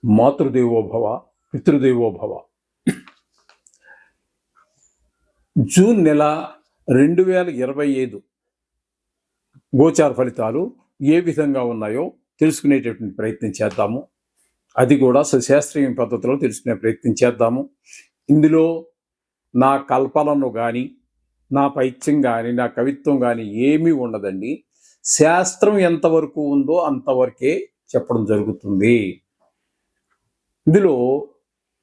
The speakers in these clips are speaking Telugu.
మాతృదేవోభవ, పితృదేవోభవ. జూన్ నెల 2025 గోచార ఫలితాలు ఏ విధంగా ఉన్నాయో తెలుసుకునేటటువంటి ప్రయత్నం చేద్దాము. అది కూడా శాస్త్రీయ పద్ధతిలో తెలుసుకునే ప్రయత్నం చేద్దాము. ఇందులో నా కల్పనను కానీ, నా పైత్యం కానీ, నా కవిత్వం కానీ ఏమీ ఉండదండి. శాస్త్రం ఎంతవరకు ఉందో అంతవరకే చెప్పడం జరుగుతుంది. ఇందులో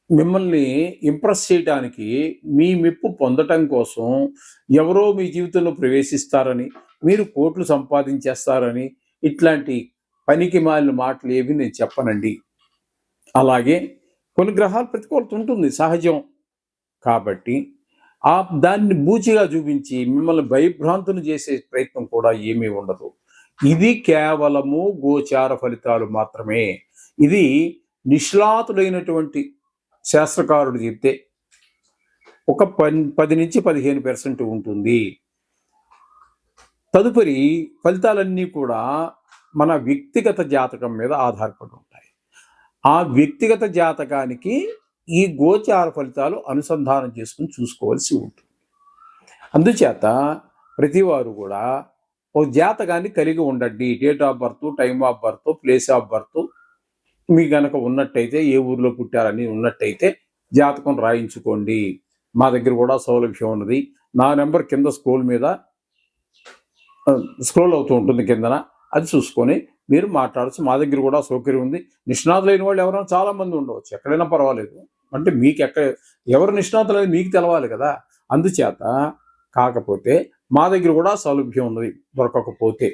మిమ్మల్ని ఇంప్రెస్ చేయడానికి, మీ మెప్పు పొందటం కోసం ఎవరో మీ జీవితంలో ప్రవేశిస్తారని, మీరు కోట్లు సంపాదించేస్తారని ఇట్లాంటి పనికి మాలిన మాటలు ఏవి నేను చెప్పనండి. అలాగే కొన్ని గ్రహాల ప్రతికూలత ఉంటుంది, సహజం. కాబట్టి దాన్ని బూచిగా చూపించి మిమ్మల్ని భయభ్రాంతులు చేసే ప్రయత్నం కూడా ఏమీ ఉండదు. ఇది కేవలము గోచార ఫలితాలు మాత్రమే. ఇది నిష్ణాతులైనటువంటి శాస్త్రకారుడు చెప్తే ఒక 10 నుంచి 15% ఉంటుంది. తదుపరి ఫలితాలన్నీ కూడా మన వ్యక్తిగత జాతకం మీద ఆధారపడి ఉంటాయి. ఆ వ్యక్తిగత జాతకానికి ఈ గోచార ఫలితాలు అనుసంధానం చేసుకుని చూసుకోవాల్సి ఉంటుంది. అందుచేత ప్రతివారు కూడా ఒక జాతకాన్ని కలిగి ఉండండి. Date of birth, time of birth, place of birth మీ గనక ఉన్నట్టయితే, ఏ ఊర్లో పుట్టారని ఉన్నట్టయితే జాతకం రాయించుకోండి. మా దగ్గర కూడా సౌలభ్యం ఉన్నది. నా నెంబర్ కింద స్క్రోల్ అవుతూ ఉంటుంది కిందన, అది చూసుకొని మీరు మాట్లాడచ్చు. మా దగ్గర కూడా సౌకర్యం ఉంది. నిష్ణాతులైన వాళ్ళు ఎవరైనా చాలా మంది ఉండవచ్చు, ఎక్కడైనా పర్వాలేదు. అంటే మీకు ఎవరు నిష్ణాతులు అనేది మీకు తెలవాలి కదా. అందుచేత కాకపోతే మా దగ్గర కూడా సౌలభ్యం ఉన్నది. దొరకకపోతే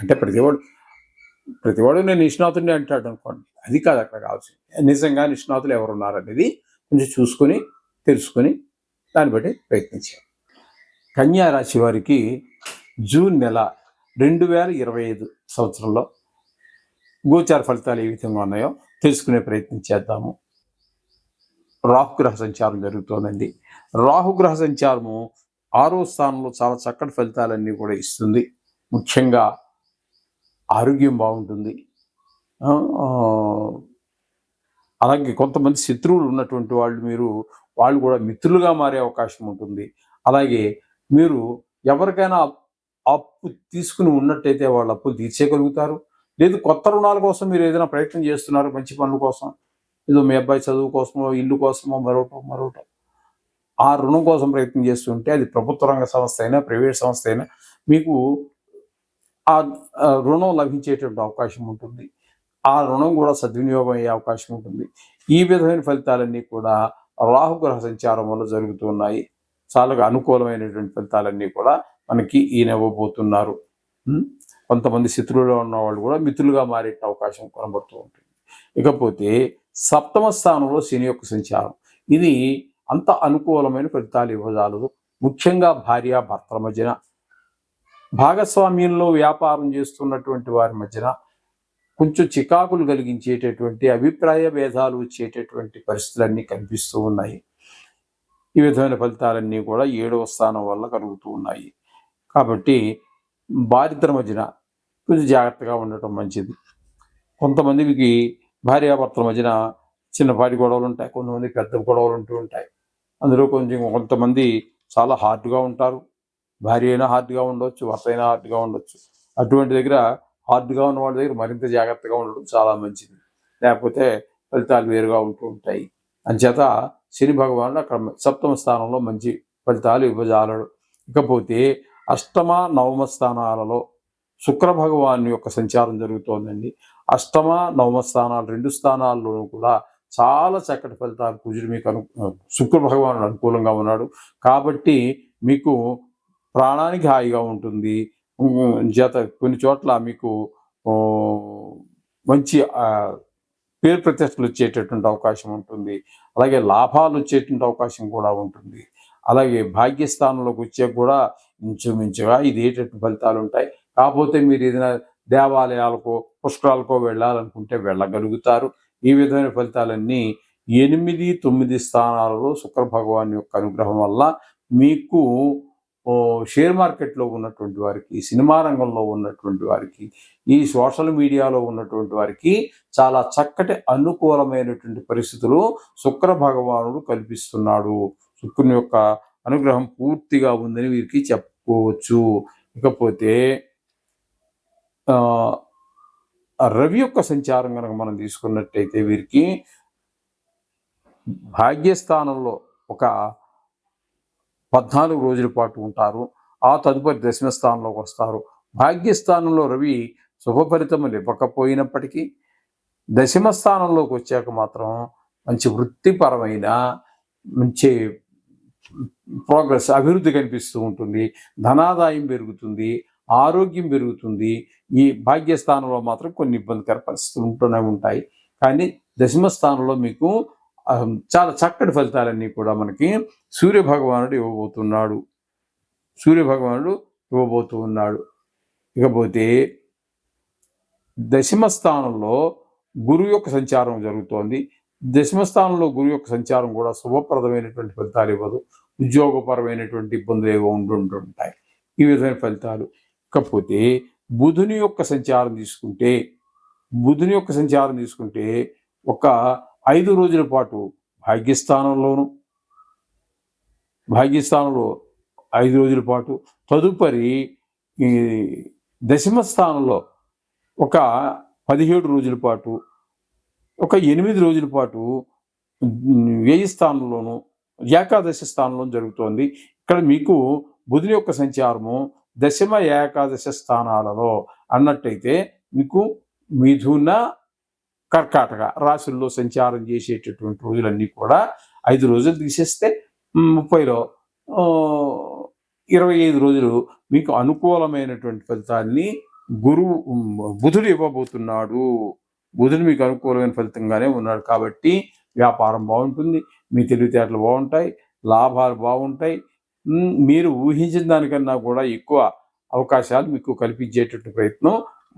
అంటే ప్రతివాడు నేను నిష్ణాతుడిని అంటాడు అనుకోండి, అది కాదు అక్కడ కావాల్సింది. నిజంగా నిష్ణాతులు ఎవరున్నారనేది కొంచెం చూసుకొని తెలుసుకొని దాన్ని బట్టి ప్రయత్నించాం. కన్యా రాశి వారికి జూన్ నెల 2025 సంవత్సరంలో గోచార ఫలితాలు ఏ విధంగా ఉన్నాయో తెలుసుకునే ప్రయత్నం చేద్దాము. రాహుగ్రహ సంచారం జరుగుతోందండి. రాహుగ్రహ సంచారము 6వ స్థానంలో చాలా చక్కటి ఫలితాలన్నీ కూడా ఇస్తుంది. ముఖ్యంగా ఆరోగ్యం బాగుంటుంది. అలాగే కొంతమంది శత్రువులు ఉన్నటువంటి వాళ్ళు కూడా మిత్రులుగా మారే అవకాశం ఉంటుంది. అలాగే మీరు ఎవరికైనా అప్పు తీసుకుని ఉన్నట్టయితే వాళ్ళ అప్పులు తీర్చేయగలుగుతారు. లేదు కొత్త రుణాల కోసం మీరు ఏదైనా ప్రయత్నం చేస్తున్నారు, మంచి పనుల కోసం, ఏదో మీ అబ్బాయి చదువు కోసమో, ఇల్లు కోసమో, మరొకటి ఆ రుణం కోసం ప్రయత్నం చేస్తుంటే, అది ప్రభుత్వ రంగ సంస్థ అయినా ప్రైవేట్ సంస్థ అయినా మీకు ఆ రుణం లభించేటువంటి అవకాశం ఉంటుంది. ఆ రుణం కూడా సద్వినియోగం అయ్యే అవకాశం ఉంటుంది. ఈ విధమైన ఫలితాలన్నీ కూడా రాహుగ్రహ సంచారం వల్ల జరుగుతున్నాయి. చాలా అనుకూలమైనటువంటి ఫలితాలన్నీ కూడా మనకి ఈయనవ్వబోతున్నారు. కొంతమంది శత్రువులో ఉన్న వాళ్ళు కూడా మిత్రులుగా మారే అవకాశం కనబడుతూ ఉంటుంది. ఇకపోతే 7వ స్థానంలో శని యొక్క సంచారం, ఇది అంత అనుకూలమైన ఫలితాలు ఇవ్వజాలదు. ముఖ్యంగా భార్యాభర్తల మధ్యన, భాగస్వామ్యంలో వ్యాపారం చేస్తున్నటువంటి వారి మధ్యన కొంచెం చికాకులు కలిగించేటటువంటి, అభిప్రాయ భేదాలు వచ్చేటటువంటి పరిస్థితులన్నీ కనిపిస్తూ ఉన్నాయి. ఈ విధమైన ఫలితాలన్నీ కూడా 7వ స్థానం వల్ల కలుగుతూ ఉన్నాయి. కాబట్టి భార్యల మధ్యన కొంచెం జాగ్రత్తగా ఉండటం మంచిది. కొంతమందికి భార్యాభర్తల మధ్యన చిన్నపాటి గొడవలు ఉంటాయి, కొంతమంది పెద్ద గొడవలు ఉంటూ ఉంటాయి. అందులో కొంతమంది చాలా హార్డ్గా ఉంటారు. భార్య అయినా హార్డ్గా ఉండవచ్చు, భర్త అయినా హార్డ్గా ఉండొచ్చు. అటువంటి దగ్గర హార్డ్గా ఉన్న వాళ్ళ దగ్గర మరింత జాగ్రత్తగా ఉండడం చాలా మంచిది. లేకపోతే ఫలితాలు వేరుగా ఉంటూ ఉంటాయి. అంచేత శని భగవానుడు అక్కడ 7వ స్థానంలో మంచి ఫలితాలు ఇవ్వజాలడు. ఇకపోతే 8మ, 9మ స్థానాలలో శుక్ర భగవాను యొక్క సంచారం జరుగుతోందండి. 8మ, 9మ స్థానాలు 2 స్థానాల్లోనూ కూడా చాలా చక్కటి ఫలితాలు కుజుడు మీకు శుక్ర భగవానుడు అనుకూలంగా ఉన్నాడు. కాబట్టి మీకు ప్రాణానికి హాయిగా ఉంటుంది. చేత కొన్ని చోట్ల మీకు మంచి పేరు ప్రతిష్టలు వచ్చేటటువంటి అవకాశం ఉంటుంది. అలాగే లాభాలు వచ్చేటువంటి అవకాశం కూడా ఉంటుంది. అలాగే భాగ్యస్థానంలోకి వచ్చే కూడా ఇంచుమించుగా ఇదేటటువంటి ఫలితాలు ఉంటాయి. కాకపోతే మీరు ఏదైనా దేవాలయాలకో పుష్కరాలకో వెళ్ళాలనుకుంటే వెళ్ళగలుగుతారు. ఈ విధమైన ఫలితాలన్నీ 8, 9 స్థానాలలో శుక్ర భగవాన్ యొక్క అనుగ్రహం వల్ల మీకు షేర్ మార్కెట్లో ఉన్నటువంటి వారికి, సినిమా రంగంలో ఉన్నటువంటి వారికి, ఈ సోషల్ మీడియాలో ఉన్నటువంటి వారికి చాలా చక్కటి అనుకూలమైనటువంటి పరిస్థితులు శుక్ర భగవానుడు కల్పిస్తున్నాడు. శుక్రుని యొక్క అనుగ్రహం పూర్తిగా ఉందని వీరికి చెప్పుకోవచ్చు. ఇకపోతే రవి యొక్క సంచారం కనుక మనం తీసుకున్నట్టయితే వీరికి భాగ్యస్థానంలో ఒక 14 రోజుల పాటు ఉంటారు. ఆ తదుపరి దశమ స్థానంలోకి వస్తారు. భాగ్యస్థానంలో రవి శుభ ఫలితములు ఇవ్వకపోయినప్పటికీ దశమ స్థానంలోకి వచ్చాక మాత్రం మంచి వృత్తిపరమైన మంచి ప్రోగ్రెస్, అభివృద్ధి కనిపిస్తూ ఉంటుంది. ధనాదాయం పెరుగుతుంది, ఆరోగ్యం పెరుగుతుంది. ఈ భాగ్యస్థానంలో మాత్రం కొన్ని ఇబ్బందికర పరిస్థితులు ఉంటూనే ఉంటాయి. కానీ దశమ స్థానంలో మీకు చాలా చక్కటి ఫలితాలన్నీ కూడా మనకి సూర్యభగవానుడు ఇవ్వబోతున్నాడు. ఇకపోతే దశమ స్థానంలో గురువు యొక్క సంచారం జరుగుతోంది. దశమ స్థానంలో గురువు యొక్క సంచారం కూడా శుభప్రదమైనటువంటి ఫలితాలు ఇవ్వదు. ఉద్యోగపరమైనటువంటి ఇబ్బందులు ఏవో ఉంటుంటాయి. ఈ విధమైన ఫలితాలు. ఇకపోతే బుధుని యొక్క సంచారం తీసుకుంటే ఒక 5 రోజుల పాటు భాగ్యస్థానంలో 5 రోజుల పాటు, తదుపరి ఈ దశమ స్థానంలో ఒక 17 రోజుల పాటు, ఒక 8 రోజుల పాటు వ్యయ స్థానంలోను, ఏకాదశి స్థానంలో జరుగుతోంది. ఇక్కడ మీకు బుధుని యొక్క సంచారము దశమ ఏకాదశ స్థానాలలో అన్నట్టయితే మీకు మిథున కర్కాటక రాశుల్లో సంచారం చేసేటటువంటి రోజులన్నీ కూడా 5 రోజులు తీసేస్తే 30లో 25 రోజులు మీకు అనుకూలమైనటువంటి ఫలితాన్ని బుధుడు ఇవ్వబోతున్నాడు. బుధుడు మీకు అనుకూలమైన ఫలితంగానే ఉన్నాడు కాబట్టి వ్యాపారం బాగుంటుంది, మీ తెలివితేటలు బాగుంటాయి, లాభాలు బాగుంటాయి. మీరు ఊహించిన దానికన్నా కూడా ఎక్కువ అవకాశాలు మీకు కల్పించేటటువంటి ప్రయత్నం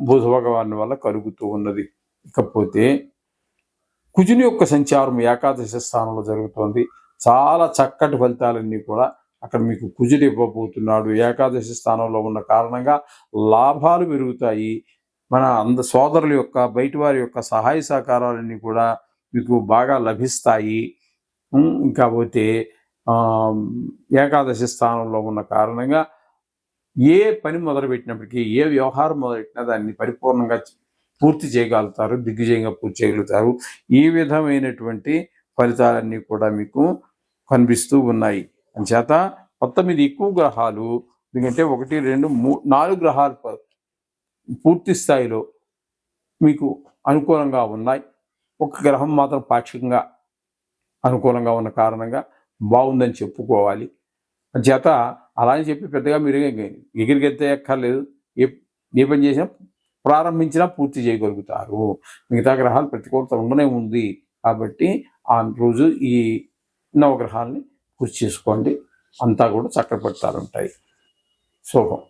బుధ భగవాను వల్ల కలుగుతూ ఉన్నది. ఇకపోతే కుజుని యొక్క సంచారం ఏకాదశ స్థానంలో జరుగుతోంది. చాలా చక్కటి ఫలితాలన్నీ కూడా అక్కడ మీకు కుజుడు ఇవ్వబోతున్నాడు. ఏకాదశి స్థానంలో ఉన్న కారణంగా లాభాలు పెరుగుతాయి. మన సోదరుల యొక్క, బయటి వారి యొక్క సహాయ సహకారాలన్నీ కూడా మీకు బాగా లభిస్తాయి. ఇంకా పోతే ఏకాదశి స్థానంలో ఉన్న కారణంగా ఏ పని మొదలుపెట్టినప్పటికీ, ఏ వ్యవహారం మొదలుపెట్టినా దాన్ని పరిపూర్ణంగా పూర్తి చేయగలుగుతారు, దిగ్విజయంగా పూర్తి చేయగలుగుతారు. ఈ విధమైనటువంటి ఫలితాలన్నీ కూడా మీకు కనిపిస్తూ ఉన్నాయి. అంచేత మొత్తం మీద ఎక్కువ గ్రహాలు, ఎందుకంటే 1, 2, 3, 4 గ్రహాలు పూర్తి స్థాయిలో మీకు అనుకూలంగా ఉన్నాయి. ఒక గ్రహం మాత్రం పాక్షికంగా అనుకూలంగా ఉన్న కారణంగా బాగుందని చెప్పుకోవాలి. అంచేత అలా అని చెప్పి పెద్దగా మీరు ఎగిరిగెత్తే ఎక్కర్లేదు. ఏ పని చేసినా ప్రారంభించినా పూర్తి చేయగలుగుతారు. మిగతా గ్రహాలు ప్రతికూలత ఉండనే ఉంది కాబట్టి ఆ రోజు ఈ నవగ్రహాలని పూర్తి చేసుకోండి. అంతా కూడా చక్కటి ఫలితాలు ఉంటాయి. శుభం.